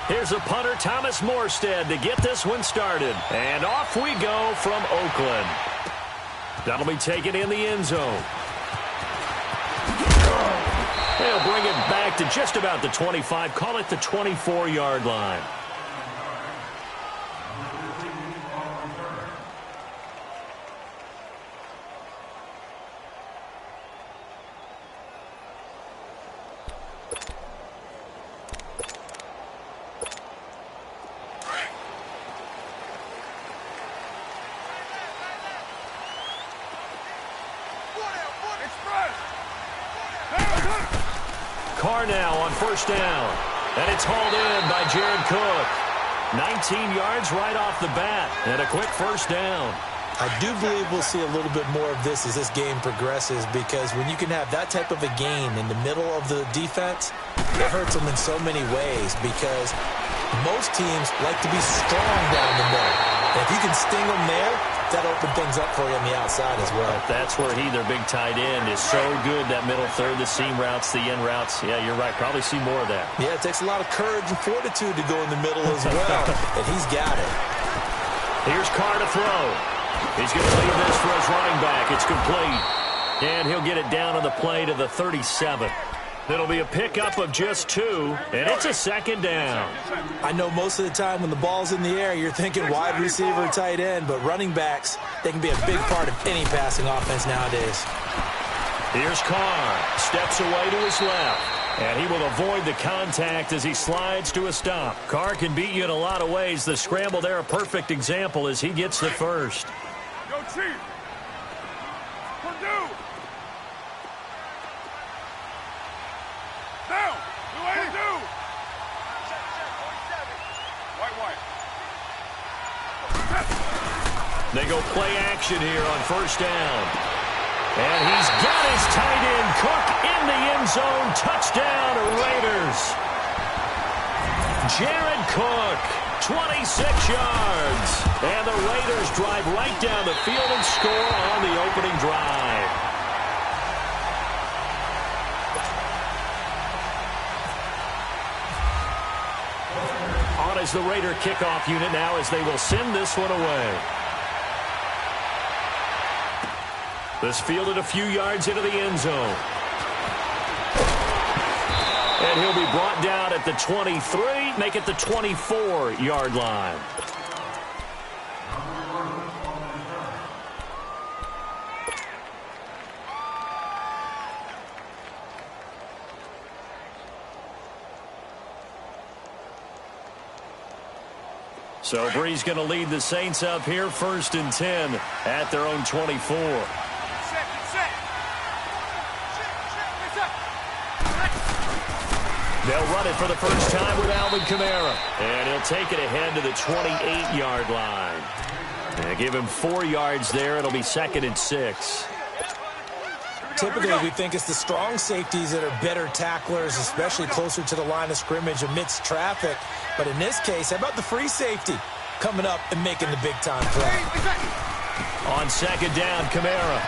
Here's the punter, Thomas Morstead, to get this one started. And off we go from Oakland. That'll be taken in the end zone. They'll bring it back to just about the 25. Call it the 24-yard line. Carr now on first down. And it's hauled in by Jared Cook. 19 yards right off the bat. And a quick first down. I do believe we'll see a little bit more of this as this game progresses, because when you can have that type of a gain in the middle of the defense, it hurts them in so many ways, because most teams like to be strong down the middle. And if you can sting them there, that'll open things up for you on the outside as well. That's where their big tight end, is so good, that middle third, the seam routes, the end routes. Yeah, you're right. Probably see more of that. Yeah, it takes a lot of courage and fortitude to go in the middle as well, and he's got it. Here's Carr to throw. He's going to leave this for his running back. It's complete. And he'll get it down on the play to the 37. It'll be a pickup of just 2, and it's a second down. I know most of the time when the ball's in the air, you're thinking wide receiver, tight end, but running backs, they can be a big part of any passing offense nowadays. Here's Carr. Steps away to his left. And he will avoid the contact as he slides to a stop. Carr can beat you in a lot of ways. The scramble there, a perfect example as he gets the first. Go, Chief! Purdue! Down! The way to do! White. They go play action here on first down. And he's got his tight end, Cook, in the end zone. Touchdown, Raiders. Jared Cook, 26 yards. And the Raiders drive right down the field and score on the opening drive. On as the Raider kickoff unit now, as they will send this one away. This fielded a few yards into the end zone. And he'll be brought down at the 23, make it the 24-yard line. So Bree's going to lead the Saints up here, 1st and 10 at their own 24. They'll run it for the first time with Alvin Kamara. And he'll take it ahead to the 28-yard line. And give him 4 yards there. It'll be 2nd and 6. Typically, we think it's the strong safeties that are better tacklers, especially closer to the line of scrimmage amidst traffic. But in this case, how about the free safety coming up and making the big-time play? On 2nd down, Kamara.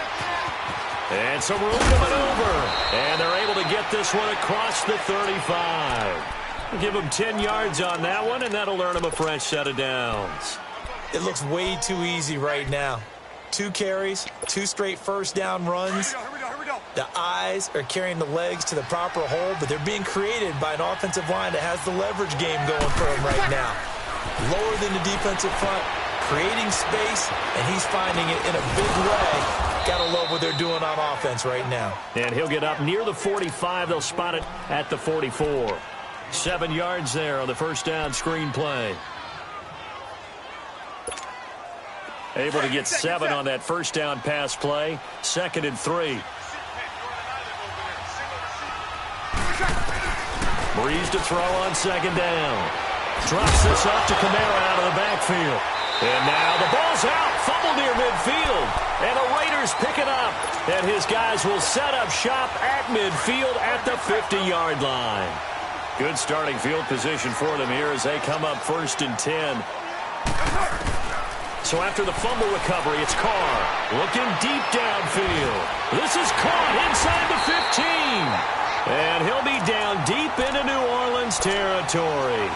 And some room to maneuver. And they're able to get this one across the 35. Give them 10 yards on that one, and that'll earn them a fresh set of downs. It looks way too easy right now. 2 carries, 2 straight first down runs. Here we go. The eyes are carrying the legs to the proper hole, but they're being created by an offensive line that has the leverage game going for him right now. Lower than the defensive front, creating space, and he's finding it in a big way. Gotta love what they're doing on offense right now. And he'll get up near the 45. They'll spot it at the 44. 7 yards there on the first down screen play. Able to get 7 on that first down pass play. 2nd and 3. Breeze to throw on 2nd down. Drops this up to Kamara out of the backfield. And now the ball's out. Fumble near midfield. And the Raiders pick it up. And his guys will set up shop at midfield at the 50-yard line. Good starting field position for them here as they come up 1st and 10. So after the fumble recovery, it's Carr looking deep downfield. This is caught inside the 15. And he'll be down deep into New Orleans territory.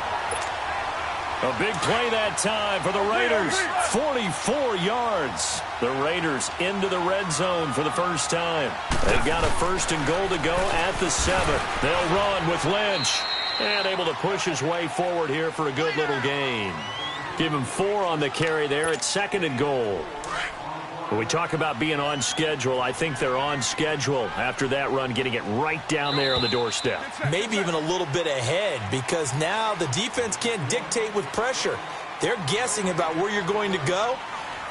A big play that time for the Raiders. 44 yards. The Raiders into the red zone for the first time. They've got a 1st and goal to go at the 7. They'll run with Lynch. And able to push his way forward here for a good little gain. Give him 4 on the carry there at 2nd and goal. When we talk about being on schedule, I think they're on schedule after that run, getting it right down there on the doorstep. Maybe even a little bit ahead, because now the defense can't dictate with pressure. They're guessing about where you're going to go.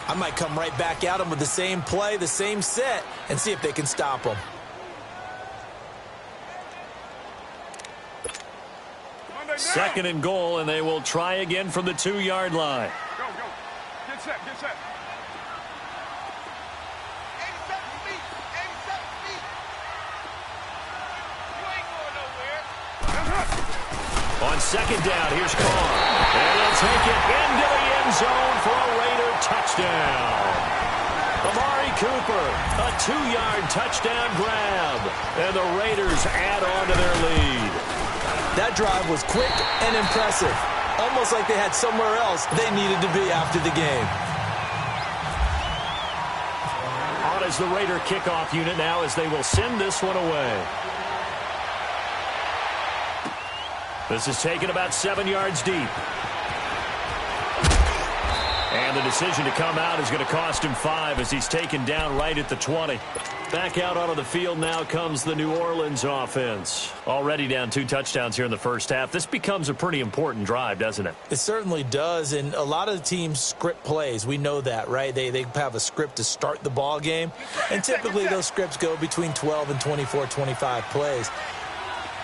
I might come right back at them with the same play, the same set, and see if they can stop them. Second and goal, and they will try again from the 2-yard line. Go, go. Get set, get set. 87 feet, 87 feet. You ain't going nowhere. On 2nd down, here's Carr. And he'll take it into the end zone for a Raider touchdown. Amari Cooper, a 2-yard touchdown grab. And the Raiders add on to their lead. That drive was quick and impressive. Almost like they had somewhere else they needed to be after the game. On as the Raider kickoff unit now as they will send this one away. This is taken about 7 yards deep. And the decision to come out is going to cost him 5 as he's taken down right at the 20. Back out onto the field now comes the New Orleans offense. Already down 2 touchdowns here in the first half. This becomes a pretty important drive, doesn't it? It certainly does, and a lot of the teams script plays. We know that, right? They have a script to start the ball game, and typically those scripts go between 12 and 24, 25 plays.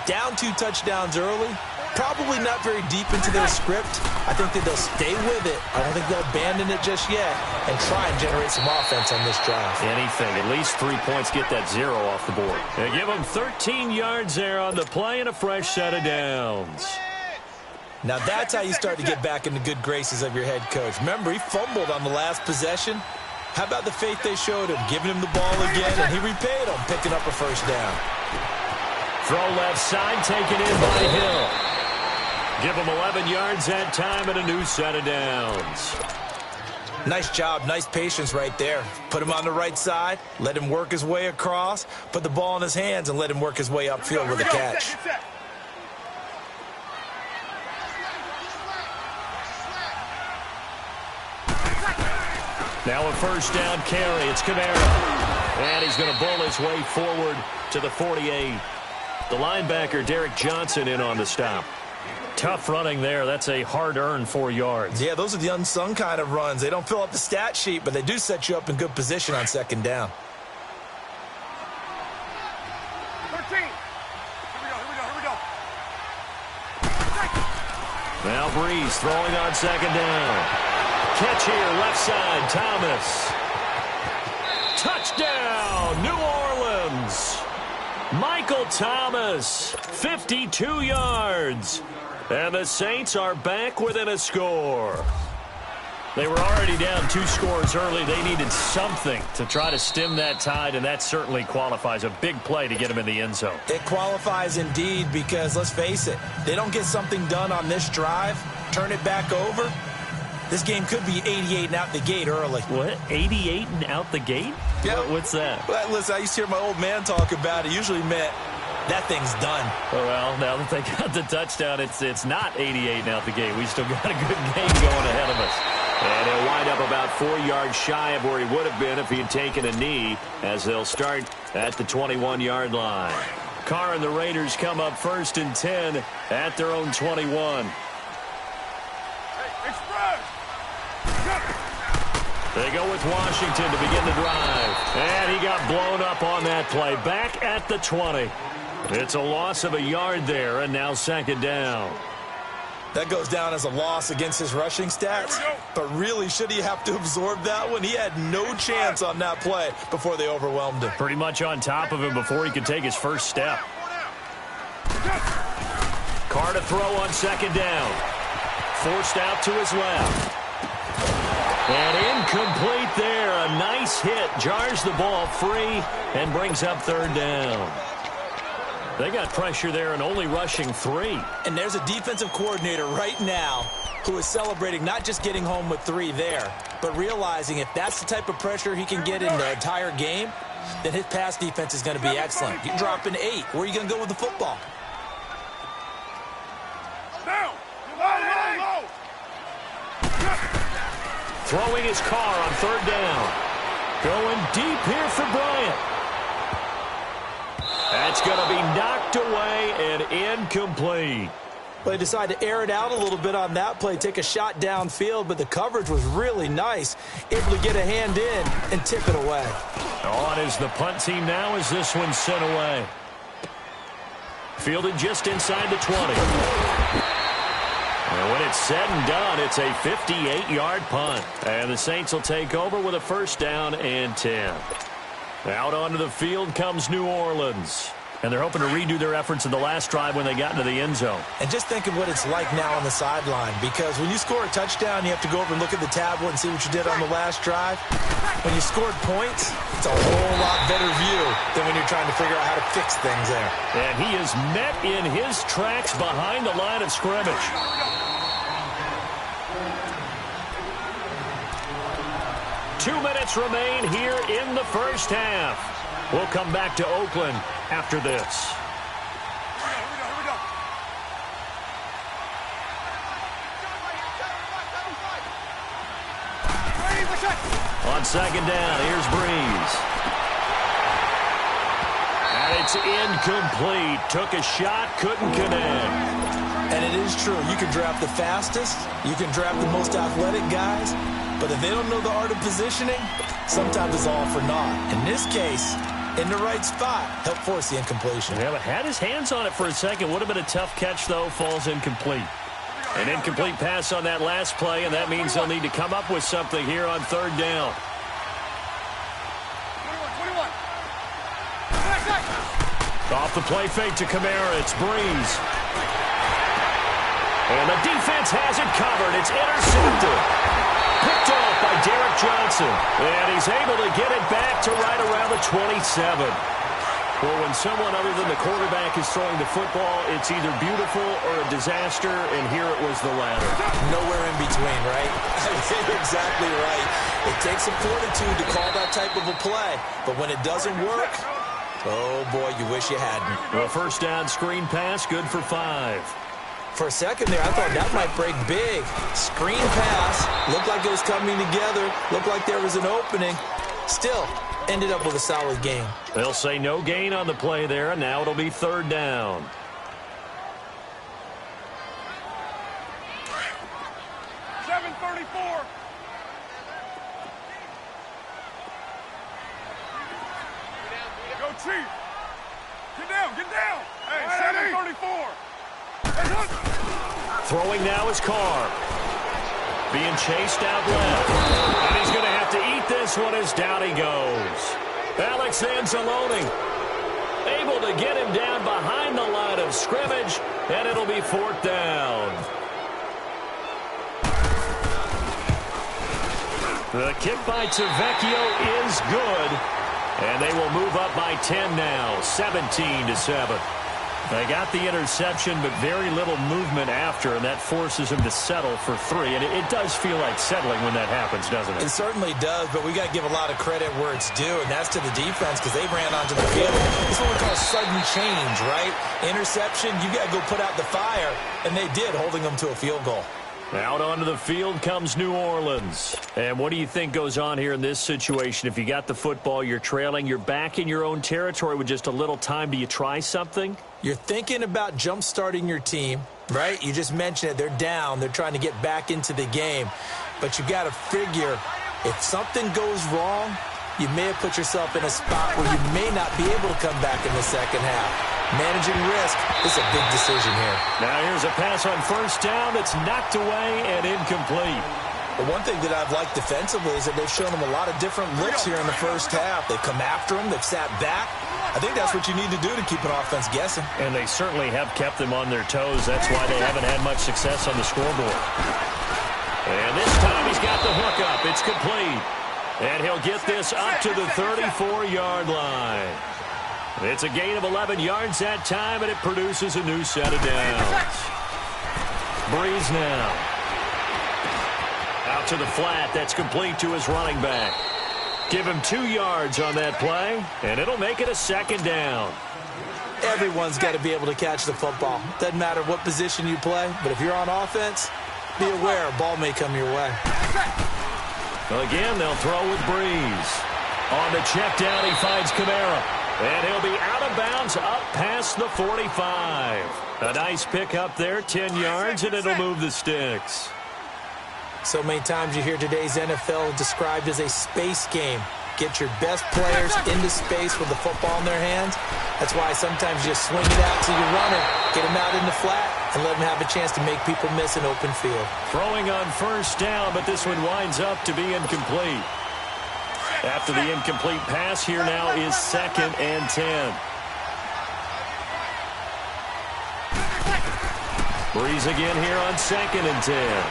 Down 2 touchdowns early, probably not very deep into their script. I think that they'll stay with it. I don't think they'll abandon it just yet and try and generate some offense on this drive. Anything. At least 3 points, get that 0 off the board. They give them 13 yards there on the play and a fresh set of downs. Now that's how you start to get back in the good graces of your head coach. Remember, he fumbled on the last possession. How about the faith they showed him, giving him the ball again, and he repaid them, picking up a first down. Throw left side, taken in by Hill. Give him 11 yards that time and a new set of downs. Nice job, nice patience right there. Put him on the right side, let him work his way across, put the ball in his hands, and let him work his way upfield with a catch. Now a first down carry. It's Kamara. And he's going to bull his way forward to the 48. The linebacker, Derek Johnson, in on the stop. Tough running there. That's a hard-earned 4 yards. Yeah, those are the unsung kind of runs. They don't fill up the stat sheet, but they do set you up in good position on 2nd down. 13. Here we go. Now Breeze throwing on 2nd down. Catch here, left side, Thomas. Touchdown, New Orleans. Michael Thomas, 52 yards. And the Saints are back within a score. They were already down 2 scores early. They needed something to try to stem that tide, and that certainly qualifies. A big play to get them in the end zone. It qualifies indeed because, let's face it, they don't get something done on this drive, turn it back over, this game could be 88 and out the gate early. What? 88 and out the gate? Yeah. What's that? Well, listen, I used to hear my old man talk about it. Usually meant that thing's done. Well, now that they got the touchdown, it's not 88 and out the gate. We still got a good game going ahead of us. And he'll wind up about 4 yards shy of where he would have been if he had taken a knee, as they'll start at the 21-yard line. Carr and the Raiders come up 1st and 10 at their own 21. Hey, express! They go with Washington to begin the drive. And he got blown up on that play. Back at the 20. It's a loss of a yard there, and now 2nd down. That goes down as a loss against his rushing stats. But really, should he have to absorb that one? He had no chance on that play before they overwhelmed him. Pretty much on top of him before he could take his first step. Carr to throw on 2nd down. Forced out to his left. And incomplete there. A nice hit. Jars the ball free and brings up 3rd down. They got pressure there and only rushing 3. And there's a defensive coordinator right now who is celebrating not just getting home with 3 there, but realizing if that's the type of pressure he can get in the entire game, then his pass defense is going to be excellent. You drop an 8. Where are you going to go with the football? Down. Low. Throwing his car on 3rd down. Going deep here for Bryant. That's going to be knocked away and incomplete. They decided to air it out a little bit on that play, take a shot downfield, but the coverage was really nice, able to get a hand in and tip it away. On is the punt team now as this one's sent away. Fielded just inside the 20. And when it's said and done, it's a 58-yard punt. And the Saints will take over with a 1st down and 10. Out onto the field comes New Orleans. And they're hoping to redo their efforts in the last drive when they got into the end zone. And just think of what it's like now on the sideline, because when you score a touchdown, you have to go over and look at the tablet and see what you did on the last drive. When you scored points, it's a whole lot better view than when you're trying to figure out how to fix things there. And he is met in his tracks behind the line of scrimmage. Two minutes remain here in the first half. We'll come back to Oakland after this. Here we go. On 2nd down, here's Breeze. And it's incomplete. Took a shot, couldn't connect. And it is true. You can draft the fastest. You can draft the most athletic guys. But if they don't know the art of positioning, sometimes it's all for naught. In this case, in the right spot, help force the incompletion. Yeah, but had his hands on it for a second. Would have been a tough catch, though. Falls incomplete. An incomplete pass on that last play, and that means they'll need to come up with something here on 3rd down. 21. Off the play fake to Kamara. It's Breeze. And the defense has it covered. It's intercepted. Picked off by Derek Johnson. And he's able to get it back to right around the 27. Well, when someone other than the quarterback is throwing the football, it's either beautiful or a disaster, and here it was the latter. Nowhere in between, right? You're exactly right. It takes some fortitude to call that type of a play. But when it doesn't work, oh, boy, you wish you hadn't. Well, 1st down screen pass, good for 5. For a second there, I thought that might break big. Screen pass. Looked like it was coming together. Looked like there was an opening. Still, ended up with a solid game. They'll say no gain on the play there, and now it'll be 3rd down. .734. Go Chief. Get down. Hey, 734. Throwing now is Carr. Being chased out left. And he's going to have to eat this one as down he goes. Alex Anzalone able to get him down behind the line of scrimmage, and it'll be 4th down. The kick by Tavecchio is good, and they will move up by 10 now, 17-7. They got the interception, but very little movement after, and that forces him to settle for 3. And it does feel like settling when that happens, doesn't it? It certainly does, but we got to give a lot of credit where it's due, and that's to the defense because they ran onto the field. This is what we call sudden change, right? Interception, you got to go put out the fire, and they did, holding them to a field goal. Out onto the field comes New Orleans. And what do you think goes on here in this situation? If you got the football, you're trailing, you're back in your own territory with just a little time. Do you try something? You're thinking about jump-starting your team, right? You just mentioned it. They're down. They're trying to get back into the game. But you got to figure if something goes wrong, you may have put yourself in a spot where you may not be able to come back in the second half. Managing risk is a big decision here. Now here's a pass on 1st down that's knocked away and incomplete. The one thing that I've liked defensively is that they've shown them a lot of different looks here in the first half. They've come after them. They've sat back. I think that's what you need to do to keep an offense guessing. And they certainly have kept them on their toes. That's why they haven't had much success on the scoreboard. And this time he's got the hook up. It's complete. And he'll get this up to the 34-yard line. It's a gain of 11 yards that time, and it produces a new set of downs. Breeze now. Out to the flat. That's complete to his running back. Give him 2 yards on that play, and it'll make it a second down. Everyone's got to be able to catch the football. Doesn't matter what position you play, but if you're on offense, be aware a ball may come your way. Again, they'll throw with Breeze. On the check down, he finds Kamara. And he'll be out of bounds up past the 45. A nice pick up there, 10 yards, and it'll move the sticks. So many times you hear today's NFL described as a space game. Get your best players into space with the football in their hands. That's why sometimes you just swing it out to your runner, get him out in the flat, and let him have a chance to make people miss an open field. Throwing on first down, but this one winds up to be incomplete. After the incomplete pass, here now is 2nd and 10. Breeze again here on 2nd and 10.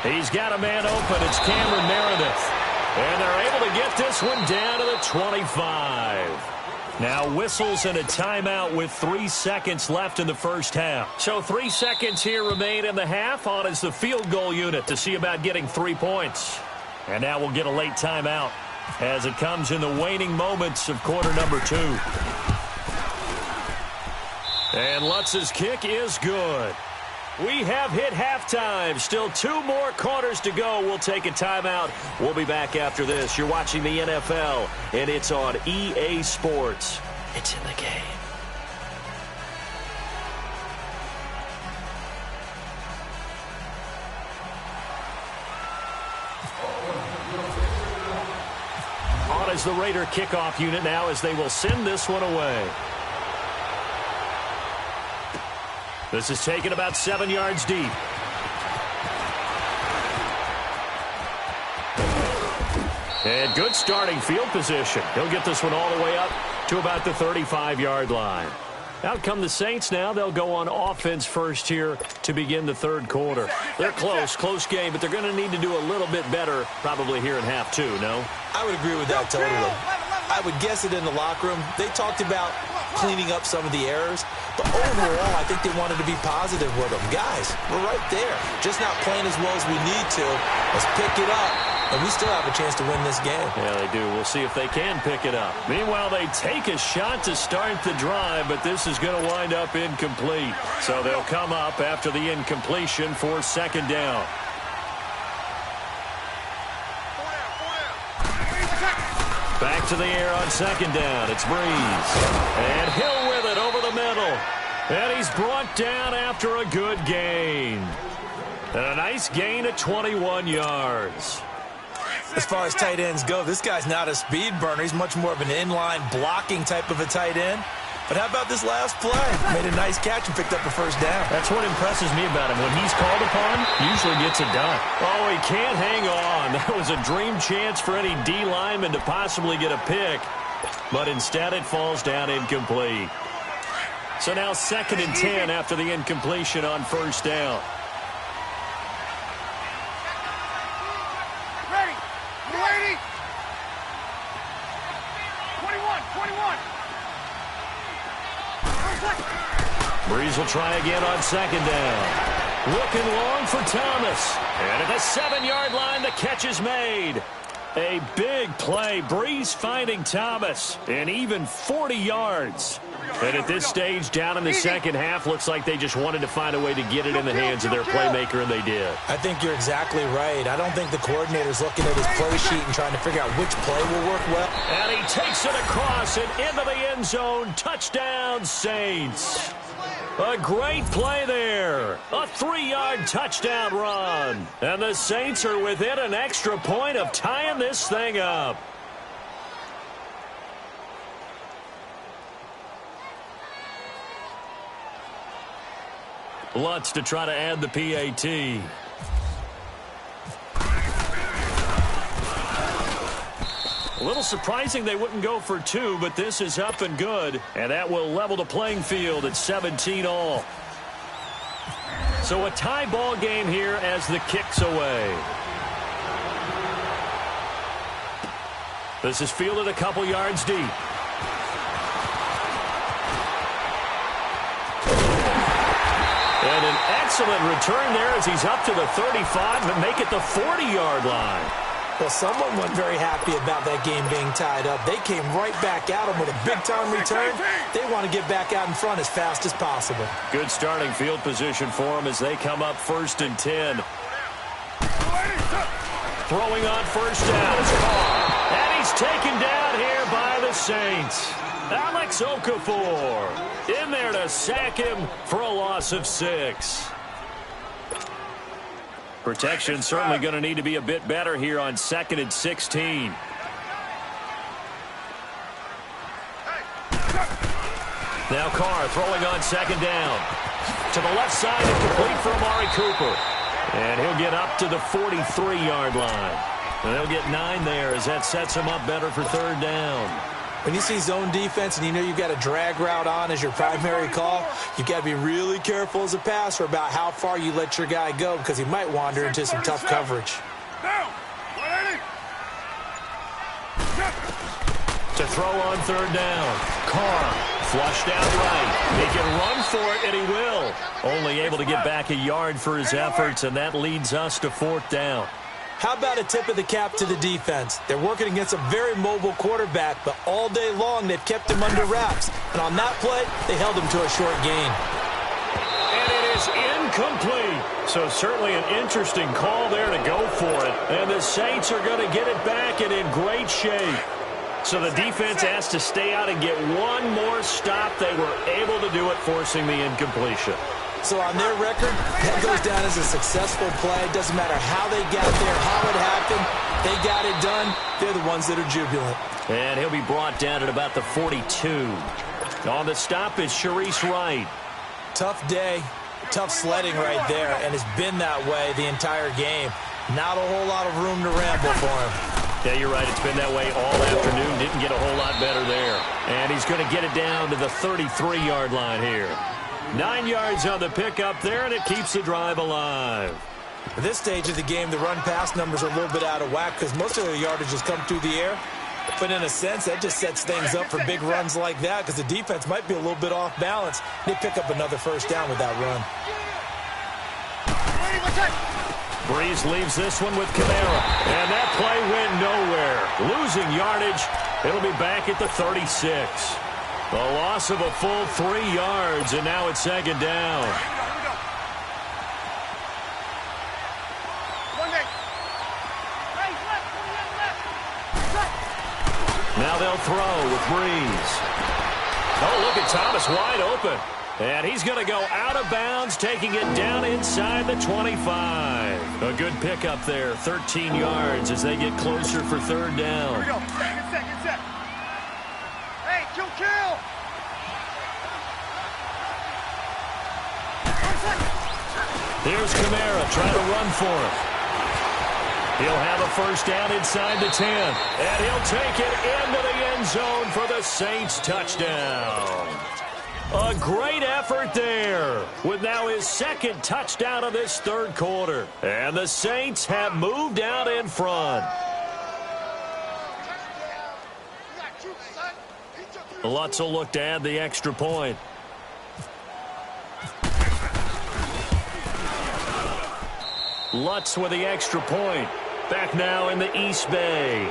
He's got a man open. It's Cameron Meredith. And they're able to get this one down to the 25. Now whistles and a timeout with 3 seconds left in the first half. So 3 seconds here remain in the half. On is the field goal unit to see about getting 3 points. And now we'll get a late timeout as it comes in the waning moments of quarter number 2. And Lutz's kick is good. We have hit halftime. Still 2 more quarters to go. We'll take a timeout. We'll be back after this. You're watching the NFL, and it's on EA Sports. It's in the game. On is the Raider kickoff unit now as they will send this one away. This is taken about 7 yards deep. And good starting field position. He'll get this one all the way up to about the 35-yard line. Out come the Saints now. They'll go on offense first here to begin the third quarter. They're close game, but they're going to need to do a little bit better probably here in half 2, no? I would agree with that totally. I would guess it in the locker room. They talked about cleaning up some of the errors, but overall, I think they wanted to be positive with them. Guys, we're right there. Just not playing as well as we need to. Let's pick it up, and we still have a chance to win this game. Yeah, they do. We'll see if they can pick it up. Meanwhile, they take a shot to start the drive, but this is going to wind up incomplete. So they'll come up after the incompletion for 2nd down. Back to the air on 2nd down. It's Breeze. And Hill with it over the middle. And he's brought down after a good gain. And a nice gain at 21 yards. As far as tight ends go, this guy's not a speed burner. He's much more of an inline blocking type of a tight end. But how about this last play? Made a nice catch and picked up a first down. That's what impresses me about him. When he's called upon, usually gets it done. Oh, he can't hang on. That was a dream chance for any D lineman to possibly get a pick. But instead it falls down incomplete. So now 2nd and 10 after the incompletion on first down. Ready. You ready? 21. Breeze will try again on 2nd down. Looking long for Thomas. And at the 7-yard line, the catch is made. A big play. Breeze finding Thomas. And even 40 yards. And at this stage, down in the second half, looks like they just wanted to find a way to get it in the hands of their playmaker, and they did. I think you're exactly right. I don't think the coordinator's looking at his play sheet and trying to figure out which play will work well. And he takes it across and into the end zone. Touchdown, Saints. A great play there. A 3-yard touchdown run. And the Saints are within an extra point of tying this thing up. Lutz to try to add the PAT. A little surprising they wouldn't go for 2, but this is up and good. And that will level the playing field at 17-all. So a tie ball game here as the kick's away. This is fielded a couple yards deep. And an excellent return there as he's up to the 35 and make it the 40-yard line. Well, someone wasn't very happy about that game being tied up. They came right back at him with a big-time return. They want to get back out in front as fast as possible. Good starting field position for them as they come up 1st and 10. Throwing on first down is Carr. And he's taken down here by the Saints. Alex Okafor in there to sack him for a loss of 6. Protection certainly going to need to be a bit better here on 2nd and 16. Now Carr throwing on 2nd down. To the left side and complete for Amari Cooper. And he'll get up to the 43-yard line. And they'll get 9 there as that sets him up better for 3rd down. When you see zone defense and you know you've got a drag route on as your primary call, you've got to be really careful as a passer about how far you let your guy go because he might wander into some tough coverage. To throw on 3rd down. Carr flushed out right. He can run for it, and he will. Only able to get back a yard for his efforts, and that leads us to 4th down. How about a tip of the cap to the defense? They're working against a very mobile quarterback, but all day long they've kept him under wraps. And on that play, they held him to a short gain. And it is incomplete. So certainly an interesting call there to go for it. And the Saints are going to get it back and in great shape. So the defense has to stay out and get one more stop. They were able to do it, forcing the incompletion. So on their record, that goes down as a successful play. Doesn't matter how they got there, how it happened. They got it done. They're the ones that are jubilant. And he'll be brought down at about the 42. On the stop is Sharice Wright. Tough day, tough sledding right there, and it's been that way the entire game. Not a whole lot of room to ramble for him. Yeah, you're right. It's been that way all afternoon. Didn't get a whole lot better there. And he's going to get it down to the 33-yard line here. 9 yards on the pickup there, and it keeps the drive alive. At this stage of the game, the run-pass numbers are a little bit out of whack because most of the yardage has come through the air. But in a sense, that just sets things up for big runs like that because the defense might be a little bit off balance. They pick up another 1st down with that run. Breeze leaves this one with Kamara. And that play went nowhere. Losing yardage. It'll be back at the 36. A loss of a full 3 yards, and now it's 2nd down. Now they'll throw with Breeze. Oh, look at Thomas wide open. And he's going to go out of bounds, taking it down inside the 25. A good pickup there, 13 yards as they get closer for 3rd down. Here we go. Get set. Hey, kill. Here's Kamara trying to run for it. He'll have a 1st down inside the 10. And he'll take it into the end zone for the Saints touchdown. A great effort there with now his 2nd touchdown of this 3rd quarter. And the Saints have moved out in front. Lutz will look to add the extra point. Lutz with the extra point. Back now in the East Bay.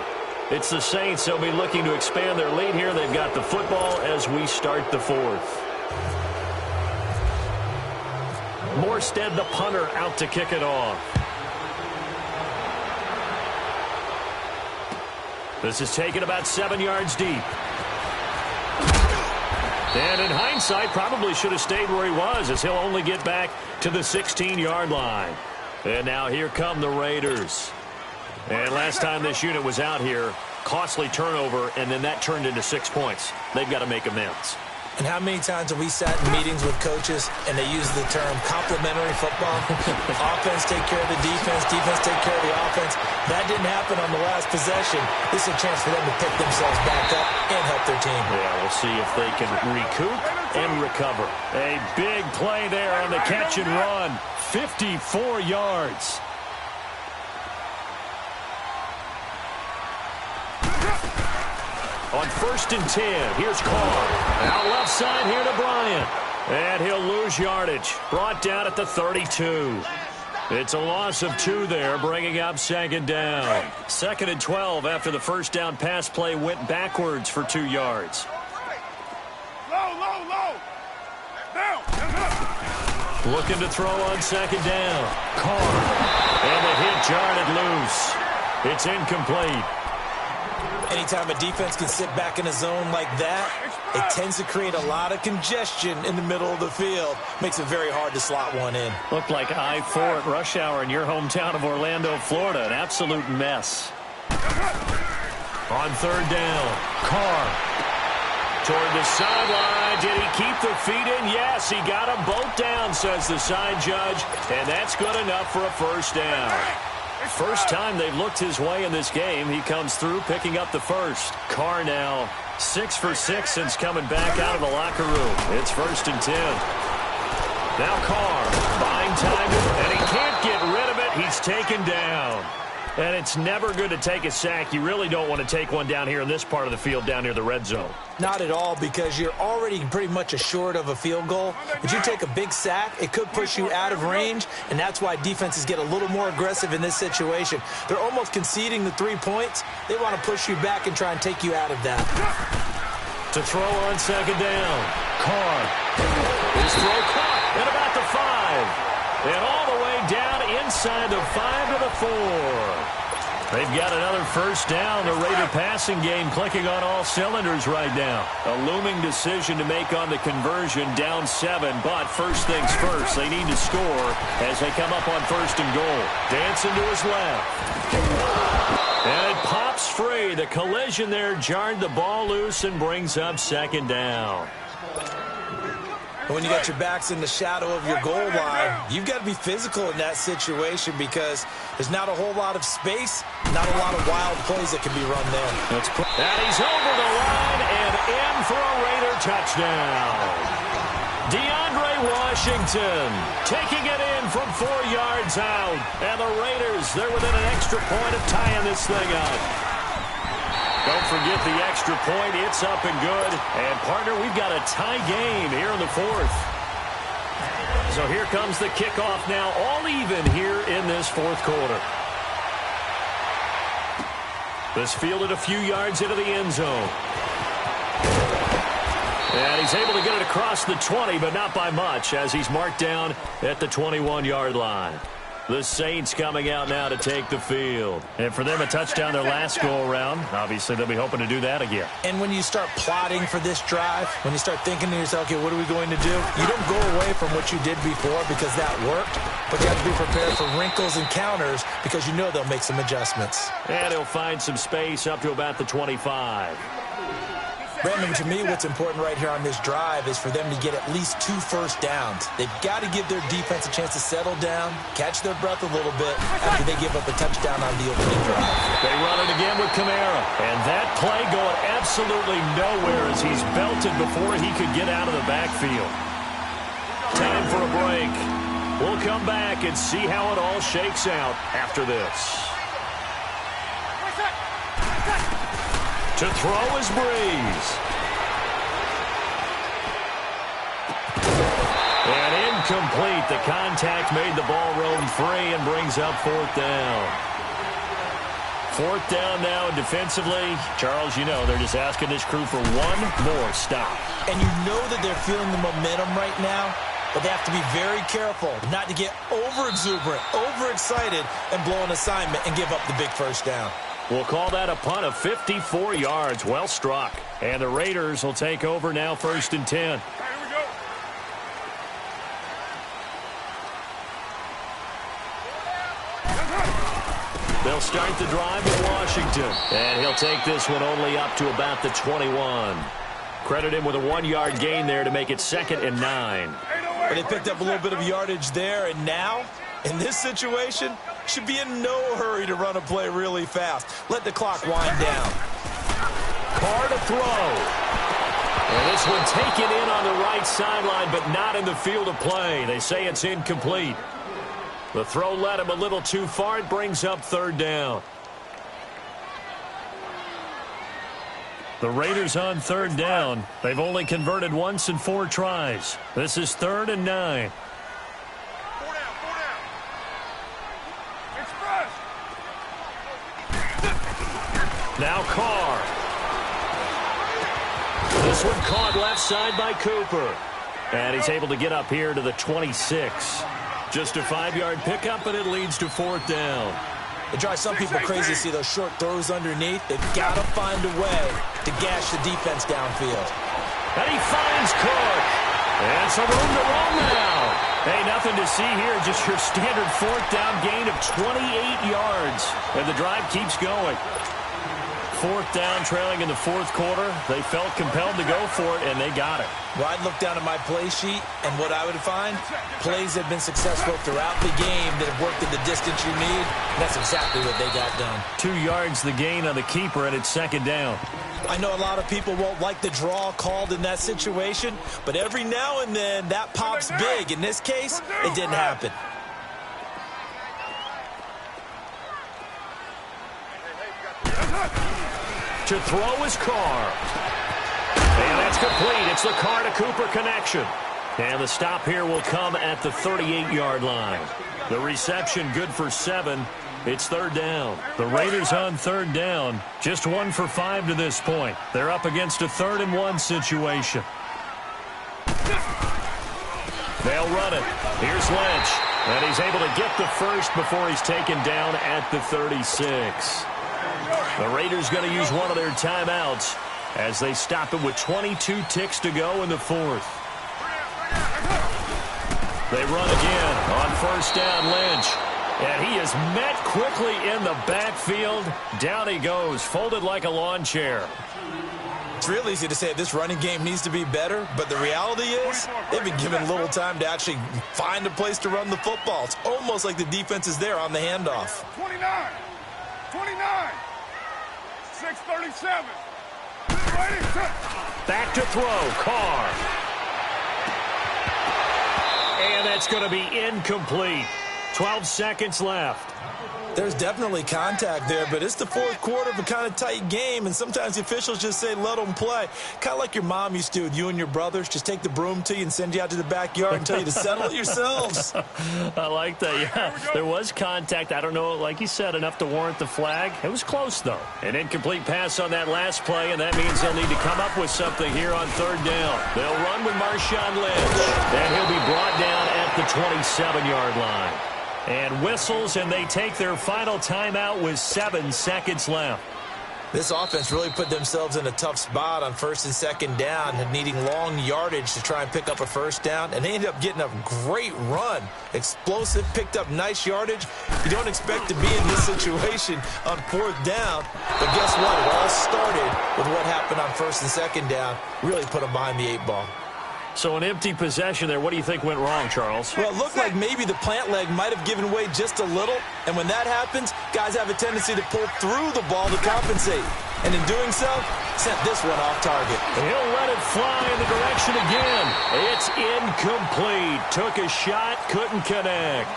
It's the Saints. They'll be looking to expand their lead here. They've got the football as we start the 4th. Morstead, the punter, out to kick it off. This is taken about 7 yards deep. And in hindsight, probably should have stayed where he was as he'll only get back to the 16-yard line. And now here come the Raiders. And last time this unit was out here, costly turnover, and then that turned into 6 points. They've got to make amends. And how many times have we sat in meetings with coaches and they use the term complementary football? Offense take care of the defense, defense take care of the offense. That didn't happen on the last possession. This is a chance for them to pick themselves back up and help their team. Yeah, we'll see if they can recoup and recover. A big play there on the catch and run. 54 yards. On 1st and 10, here's Carr. Out left side here to Bryant. And he'll lose yardage. Brought down at the 32. It's a loss of 2 there, bringing up second down. 2nd and 12 after the first down pass play went backwards for 2 yards. Low, low, low. Down. Looking to throw on second down. Carr. And the hit jarred it loose. It's incomplete. Anytime a defense can sit back in a zone like that, it tends to create a lot of congestion in the middle of the field. Makes it very hard to slot one in. Looked like I-4 at rush hour in your hometown of Orlando, Florida. An absolute mess. On third down, Carr. Toward the sideline. Did he keep the feet in? Yes, he got them both down, says the side judge. And that's good enough for a first down. First time they've looked his way in this game. He comes through picking up the first. Carr now 6 for 6 since coming back out of the locker room. It's 1st and 10. Now Carr buying time, and he can't get rid of it. He's taken down. And it's never good to take a sack. You really don't want to take one down here in this part of the field down near the red zone. Not at all, because you're already pretty much assured of a field goal. If you take a big sack, it could push you out of range, and that's why defenses get a little more aggressive in this situation. They're almost conceding the 3 points. They want to push you back and try and take you out of that. To throw on second down, Carr. His throw caught at about the 5. And all the way down inside the 5 to the 4. They've got another first down. The Raider passing game clicking on all cylinders right now. A looming decision to make on the conversion, down 7. But first things first, they need to score as they come up on 1st and goal. Dancing to his left. And it pops free. The collision there jarred the ball loose and brings up second down. When you got your backs in the shadow of your goal line, you've got to be physical in that situation because there's not a whole lot of space, not a lot of wild plays that can be run there. And he's over the line and in for a Raider touchdown. DeAndre Washington taking it in from 4 yards out. And the Raiders, they're within an extra point of tying this thing up. Don't forget the extra point. It's up and good. And, partner, we've got a tie game here in the 4th. So here comes the kickoff now, all even here in this 4th quarter. This fielded a few yards into the end zone. And he's able to get it across the 20, but not by much, as he's marked down at the 21-yard line. The Saints coming out now to take the field. And for them, a touchdown their last go-around. Obviously, they'll be hoping to do that again. And when you start plotting for this drive, when you start thinking to yourself, okay, what are we going to do? You don't go away from what you did before because that worked, but you have to be prepared for wrinkles and counters because you know they'll make some adjustments. And he'll find some space up to about the 25. Brandon, to me, what's important right here on this drive is for them to get at least 2 first downs. They've got to give their defense a chance to settle down, catch their breath a little bit after they give up a touchdown on the opening drive. They run it again with Kamara. And that play going absolutely nowhere as he's belted before he could get out of the backfield. Time for a break. We'll come back and see how it all shakes out after this. To throw is Breeze. And incomplete. The contact made the ball roam free and brings up 4th down. 4th down now defensively. Charles, you know, they're just asking this crew for one more stop. And you know that they're feeling the momentum right now, but they have to be very careful not to get over-exuberant, over-excited, and blow an assignment and give up the big first down. We'll call that a punt of 54 yards. Well struck. And the Raiders will take over now 1st and 10. They'll start the drive with Washington. And he'll take this one only up to about the 21. Credit him with a 1-yard gain there to make it 2nd and 9. But they picked up a little bit of yardage there, and now, in this situation, should be in no hurry to run a play really fast. Let the clock wind down. Carr to throw. And this one taken in on the right sideline, but not in the field of play. They say it's incomplete. The throw led him a little too far. It brings up 3rd down. The Raiders on third down. They've only converted once in 4 tries. This is 3rd and 9. 4 down, 4 down. Express. Now Carr. This one caught left side by Cooper. And he's able to get up here to the 26. Just a 5-yard pickup, and it leads to 4th down. It drives some people crazy to see those short throws underneath. They've got to find a way to gash the defense downfield. And he finds Cook. And some room to run now. Hey, nothing to see here. Just your standard 4th down gain of 28 yards. And the drive keeps going. 4th down, trailing in the 4th quarter. They felt compelled to go for it, and they got it. Well, I'd look down at my play sheet, and what I would find, plays have been successful throughout the game that have worked at the distance you need. And that's exactly what they got done. 2 yards the gain on the keeper, and it's 2nd down. I know a lot of people won't like the draw called in that situation, but every now and then that pops big. In this case, it didn't happen. To throw is Carr. And that's complete. It's the Carr to Cooper connection. And the stop here will come at the 38-yard line. The reception good for 7. It's 3rd down. The Raiders on 3rd down. Just 1 for 5 to this point. They're up against a 3rd and 1 situation. They'll run it. Here's Lynch. And he's able to get the first before he's taken down at the 36. The Raiders going to use one of their timeouts as they stop it with 22 ticks to go in the 4th. They run again on 1st down, Lynch. And he is met quickly in the backfield. Down he goes, folded like a lawn chair. It's real easy to say this running game needs to be better, but the reality is they've been given little time to actually find a place to run the football. It's almost like the defense is there on the handoff. 29. 29. 6:37. Back to throw, Carr. And that's going to be incomplete. 12 seconds left. There's definitely contact there, but it's the 4th quarter of a kind of tight game, and sometimes the officials just say, let them play. Kind of like your mom used to with you and your brothers. Just take the broom to you and send you out to the backyard and tell you to settle it yourselves. I like that, yeah. There was contact. I don't know, like you said, enough to warrant the flag. It was close, though. An incomplete pass on that last play, and that means they'll need to come up with something here on 3rd down. They'll run with Marshawn Lynch, and he'll be brought down at the 27-yard line. And whistles, and they take their final timeout with 7 seconds left. This offense really put themselves in a tough spot on 1st and 2nd down, needing long yardage to try and pick up a 1st down, and they ended up getting a great run. Explosive, picked up nice yardage. You don't expect to be in this situation on 4th down, but guess what? It all started with what happened on 1st and 2nd down. Really put them behind the 8 ball. So an empty possession there. What do you think went wrong, Charles? Well, it looked like maybe the plant leg might have given way just a little. And when that happens, guys have a tendency to pull through the ball to compensate. And in doing so, sent this one off target. He'll let it fly in the direction again. It's incomplete. Took a shot, couldn't connect.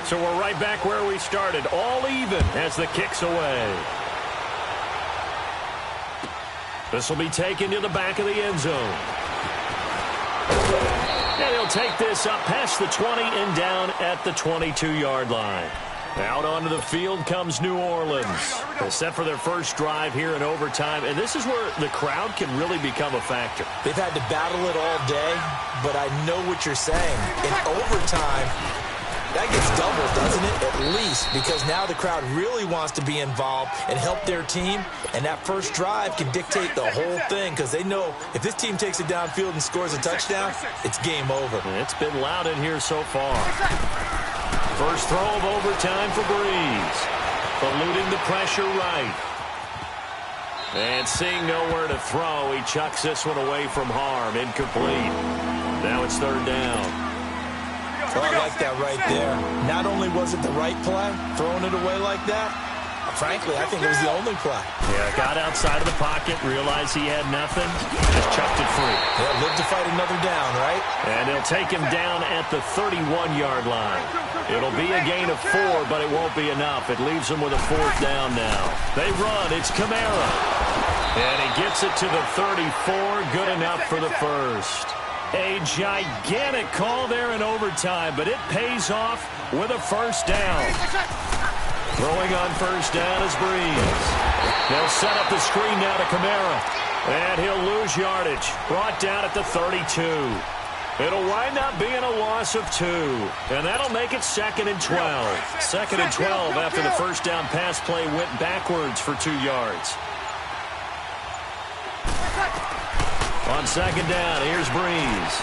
So we're right back where we started, all even as the kick's away. This will be taken to the back of the end zone. And he'll take this up past the 20 and down at the 22-yard line. Out onto the field comes New Orleans. They're set for their first drive here in overtime, and this is where the crowd can really become a factor. They've had to battle it all day, but I know what you're saying. In overtime, that gets doubled, doesn't it? At least, because now the crowd really wants to be involved and help their team, and that first drive can dictate the whole thing because they know if this team takes it downfield and scores a touchdown, it's game over. It's been loud in here so far. First throw of overtime for Breeze. Eluding the pressure right. And seeing nowhere to throw, he chucks this one away from harm. Incomplete. Now it's 3rd down. Oh, I like that right there. Not only was it the right play, throwing it away like that, Frankly, I think it was the only play. Yeah, got outside of the pocket, realized he had nothing, just chucked it free. They'll live to fight another down, right? And they'll take him down at the 31-yard line. It'll be a gain of 4, but it won't be enough. It leaves them with a 4th down now. They run. It's Kamara. And he gets it to the 34. Good enough for the first. A gigantic call there in overtime, but it pays off with a first down. Throwing on first down is Breeze. They'll set up the screen now to Kamara. And he'll lose yardage. Brought down at the 32. It'll wind up being a loss of 2. And that'll make it 2nd and 12. 2nd and 12 after the first down pass play went backwards for 2 yards. On second down, here's Breeze.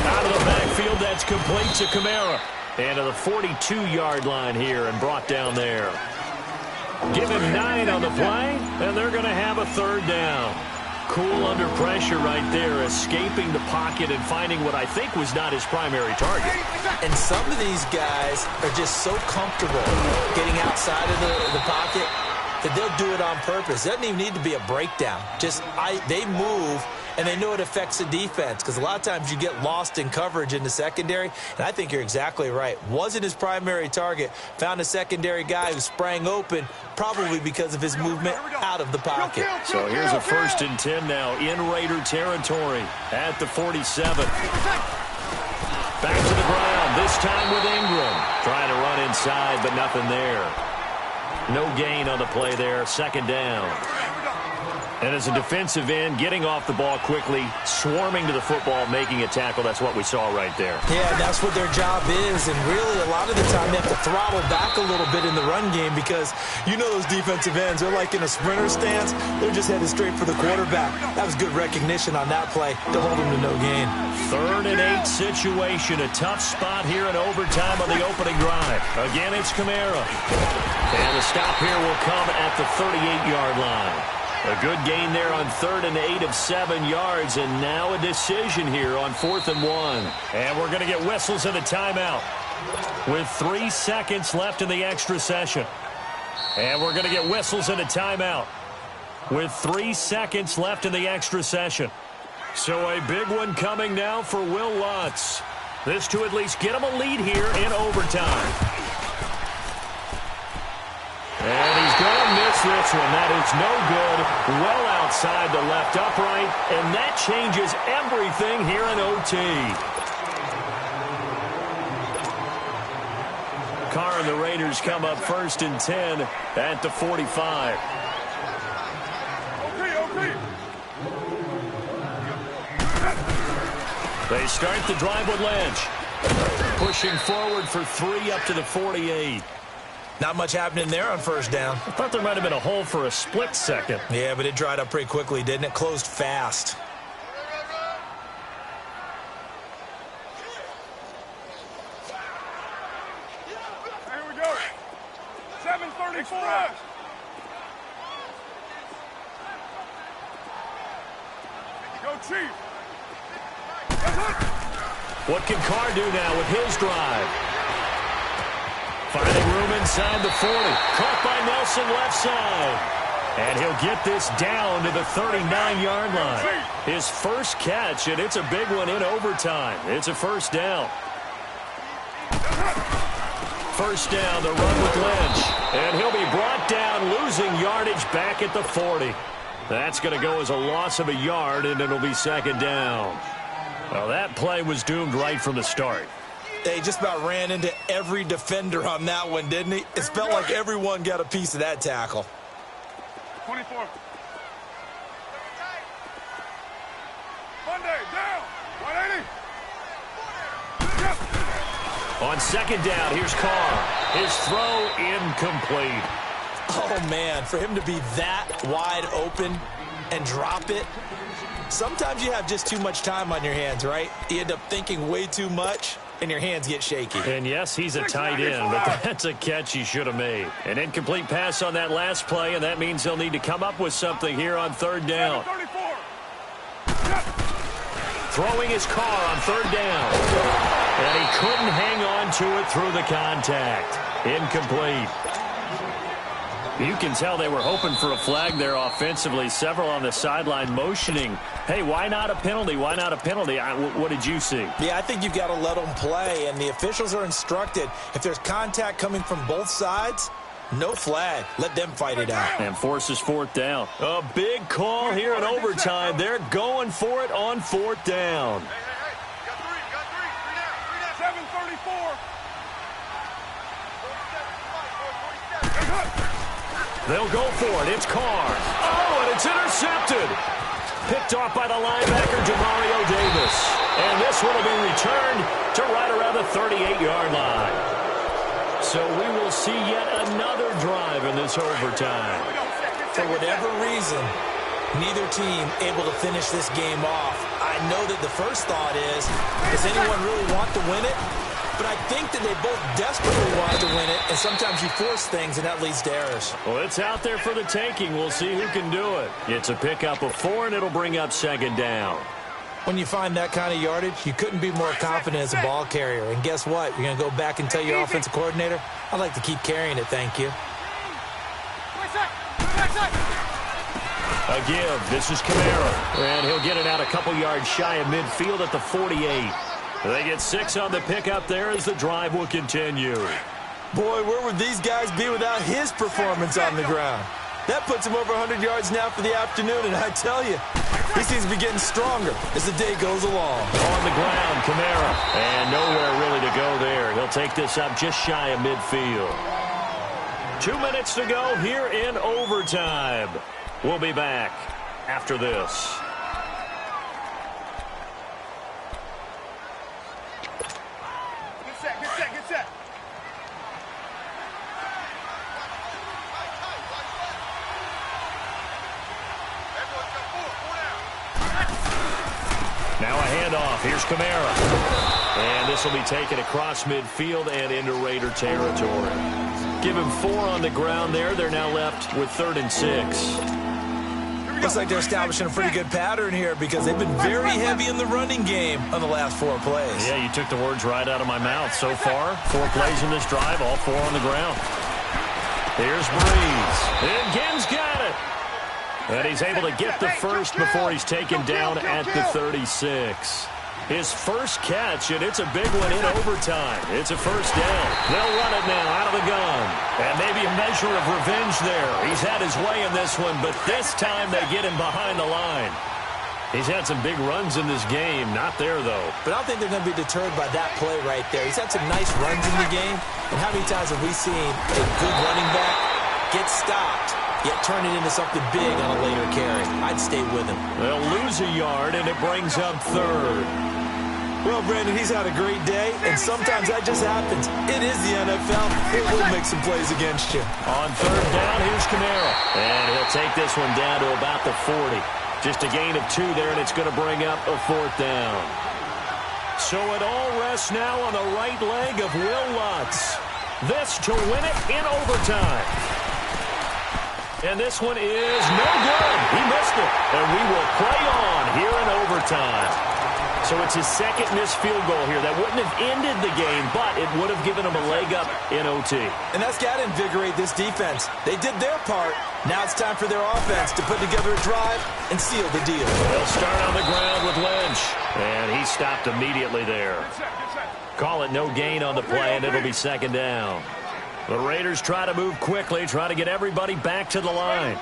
Out of the backfield, that's complete to Kamara. And to the 42-yard line here and brought down there. Give him 9 on the play, and they're going to have a 3rd down. Cool under pressure right there, escaping the pocket and finding what I think was not his primary target. And some of these guys are just so comfortable getting outside of the pocket that they'll do it on purpose. It doesn't even need to be a breakdown. They move, and they know it affects the defense because a lot of times you get lost in coverage in the secondary, and I think you're exactly right. Wasn't his primary target. Found a secondary guy who sprang open, probably because of his movement out of the pocket. So here's a 1st and 10 now in Raider territory at the 47. Back to the ground, this time with Ingram. Trying to run inside, but nothing there. No gain on the play there, 2nd down. And as a defensive end, getting off the ball quickly, swarming to the football, making a tackle, that's what we saw right there. Yeah, that's what their job is, and really a lot of the time they have to throttle back a little bit in the run game because you know those defensive ends, they're like in a sprinter stance, they're just headed straight for the quarterback. That was good recognition on that play to hold them to no gain. 3rd and 8 situation, a tough spot here in overtime on the opening drive. Again, it's Kamara. And the stop here will come at the 38-yard line. A good gain there on 3rd and 8 of 7 yards, and now a decision here on 4th and 1. And we're going to get whistles and a timeout with 3 seconds left in the extra session. And we're going to get whistles and a timeout with 3 seconds left in the extra session. So a big one coming now for Will Lutz. This to at least get him a lead here in overtime. And he's going to miss this one. That is no good. Well outside the left upright. And that changes everything here in OT. Carr and the Raiders come up 1st and 10 at the 45. They start the drive with Lynch. Pushing forward for 3 up to the 48. Not much happening there on first down. I thought there might have been a hole for a split second. Yeah, but it dried up pretty quickly, didn't it? Closed fast. Here we go. 7:34. Go Chief. What can Carr do now with his drive? Finding room inside the 40. Caught by Nelson left side. And he'll get this down to the 39-yard line. His first catch, and it's a big one in overtime. It's a first down. First down, the run with Lynch. And he'll be brought down, losing yardage back at the 40. That's going to go as a loss of a yard, and it'll be 2nd down. Well, that play was doomed right from the start. They just about ran into every defender on that one, didn't he? It felt like everyone got a piece of that tackle. 24. Monday, down. 180. On 2nd down, here's Carr. His throw incomplete. Oh, man, for him to be that wide open and drop it. Sometimes you have just too much time on your hands, right? You end up thinking way too much, and your hands get shaky. And yes, he's a tight end, but that's a catch he should have made. An incomplete pass on that last play, and that means they'll need to come up with something here on 3rd down. Throwing his Carr on 3rd down. And he couldn't hang on to it through the contact. Incomplete. You can tell they were hoping for a flag there offensively. Several on the sideline motioning, hey, why not a penalty? Why not a penalty? What did you see? Yeah, I think you've got to let them play, and the officials are instructed. If there's contact coming from both sides, no flag. Let them fight it out. And forces fourth down. A big call here in overtime. They're going for it on fourth down. Hey, got three. Three down. 7:34. They'll go for it. It's Carr. Oh, and it's intercepted. Picked off by the linebacker, Demario Davis. And this one will be returned to right around the 38-yard line. So we will see yet another drive in this overtime. For whatever reason, neither team able to finish this game off. I know that the first thought is, does anyone really want to win it? But I think that they both desperately want to win it, and sometimes you force things, and that leads to errors. Well, it's out there for the taking. We'll see who can do it. It's a pickup of 4, and it'll bring up second down. When you find that kind of yardage, you couldn't be more confident as a ball carrier. And guess what? You're going to go back and tell your offensive coordinator, I'd like to keep carrying it, thank you. A give. This is Kamara. And he'll get it out a couple yards shy of midfield at the 48. They get 6 on the pickup there as the drive will continue. Boy, where would these guys be without his performance on the ground? That puts him over 100 yards now for the afternoon, and I tell you, he seems to be getting stronger as the day goes along. On the ground, Kamara. And nowhere really to go there. He'll take this up just shy of midfield. 2 minutes to go here in overtime. We'll be back after this. Get set. Everyone's got four down. Now a handoff. Here's Kamara. And this will be taken across midfield and into Raider territory. Give him 4 on the ground there. They're now left with 3rd and 6. Looks like they're establishing a pretty good pattern here because they've been very heavy in the running game on the last 4 plays. Yeah, you took the words right out of my mouth. So far, 4 plays in this drive, all 4 on the ground. Here's Breeze. And Ginn's got it. And he's able to get the first before he's taken down at the 36. His first catch, and it's a big one in overtime. It's a first down. They'll run it now out of the gun. And maybe a measure of revenge there. He's had his way in this one, but this time they get him behind the line. He's had some big runs in this game. Not there, though. But I don't think they're going to be deterred by that play right there. He's had some nice runs in the game. And how many times have we seen a good running back get stopped, yet turn it into something big on a later carry? I'd stay with him. They'll lose a yard, and it brings up 3rd. Well, Brandon, he's had a great day, and sometimes that just happens. It is the NFL. It will make some plays against you. On 3rd down, here's Kamara. And he'll take this one down to about the 40. Just a gain of 2 there, and it's going to bring up a 4th down. So it all rests now on the right leg of Will Lutz. This to win it in overtime. And this one is no good. He missed it. And we will play on here in overtime. So it's his second missed field goal here. That wouldn't have ended the game, but it would have given him a leg up in OT. And that's got to invigorate this defense. They did their part. Now it's time for their offense to put together a drive and seal the deal. They'll start on the ground with Lynch. And he stopped immediately there. Call it no gain on the play, and it'll be second down. The Raiders try to move quickly, try to get everybody back to the line.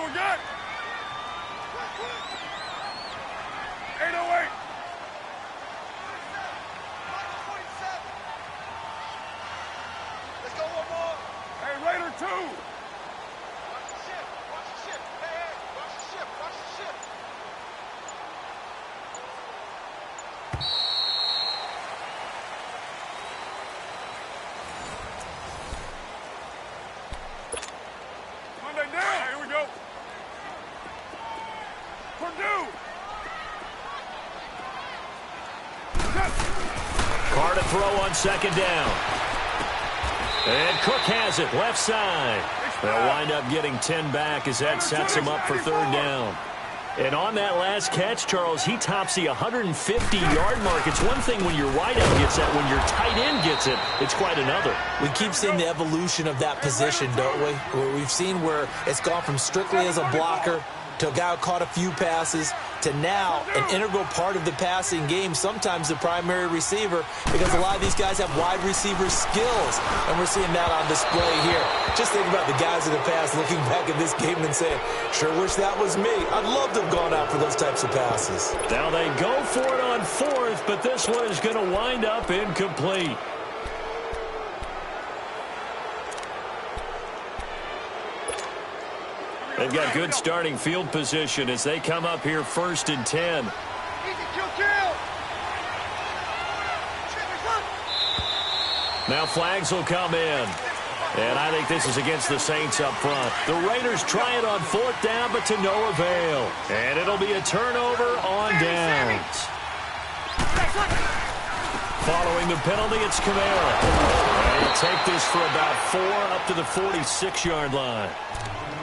We're good. 808. Let's go one more. Hey, Raider 2. Watch the ship. Hey, watch the ship. Monday down. Here we go. Purdue. Carr to throw on second down. And Cook has it, left side. They'll wind up getting 10 back as that sets him up for 3rd down. And on that last catch, Charles, he tops the 150-yard mark. It's one thing when your wideout gets that. When your tight end gets it, it's quite another. We keep seeing the evolution of that position, don't we? Where we've seen where it's gone from strictly as a blocker to a guy who caught a few passes to now an integral part of the passing game, sometimes the primary receiver, because a lot of these guys have wide receiver skills, and we're seeing that on display here. Just think about the guys in the past looking back at this game and saying, sure wish that was me. I'd love to have gone out for those types of passes. Now they go for it on fourth, but this one is going to wind up incomplete. They've got good starting field position as they come up here 1st and 10. Easy, kill. Now flags will come in. And I think this is against the Saints up front. The Raiders try it on 4th down, but to no avail. And it'll be a turnover on downs. Following the penalty, it's Kamara. And he'll take this for about 4 up to the 46-yard line.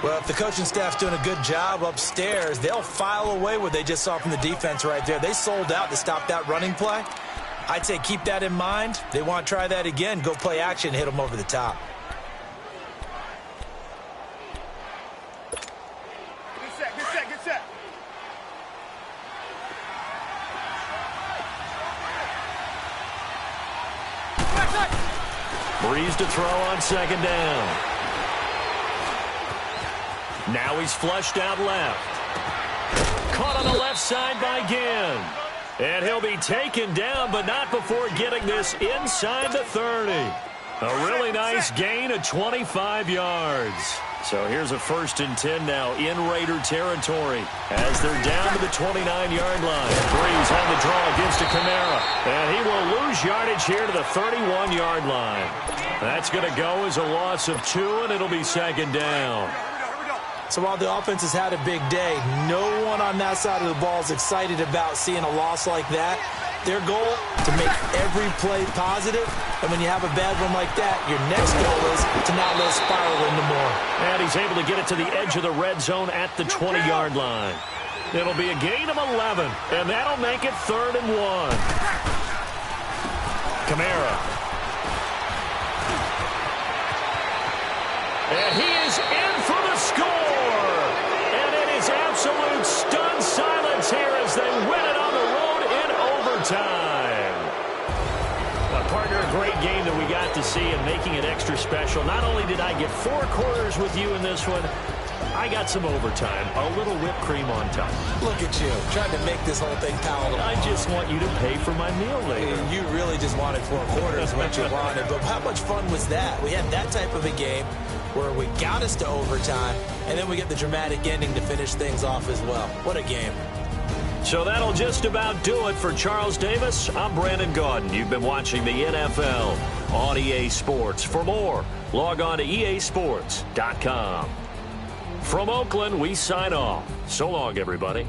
Well, if the coaching staff's doing a good job upstairs, they'll file away what they just saw from the defense right there. They sold out to stop that running play. I'd say keep that in mind. They want to try that again. Go play action, hit them over the top. Get set. Breeze to throw on 2nd down. Now he's flushed out left. Caught on the left side by Ginn. And he'll be taken down, but not before getting this inside the 30. A really nice gain of 25 yards. So here's a 1st and 10 now in Raider territory as they're down to the 29-yard line. Breeze on the draw, gives to Kamara. And he will lose yardage here to the 31-yard line. That's going to go as a loss of 2, and it'll be 2nd down. So while the offense has had a big day, no one on that side of the ball is excited about seeing a loss like that. Their goal, to make every play positive, and when you have a bad one like that, your next goal is to not let it spiral into more. And he's able to get it to the edge of the red zone at the 20-yard line. It'll be a gain of 11, and that'll make it 3rd and 1. Kamara. And he is in for the score. And it is absolute stunned silence here as they win it on the road in overtime. Partner, a great game that we got to see and making it extra special. Not only did I get 4 quarters with you in this one, I got some overtime, a little whipped cream on top. Look at you, trying to make this whole thing palatable. I just want you to pay for my meal later. You really just wanted 4 quarters, what you wanted. But how much fun was that? We had that type of a game where we got us to overtime, and then we get the dramatic ending to finish things off as well. What a game. So that'll just about do it for Charles Davis. I'm Brandon Gaudin. You've been watching the NFL on EA Sports. For more, log on to easports.com. From Oakland, we sign off. So long, everybody.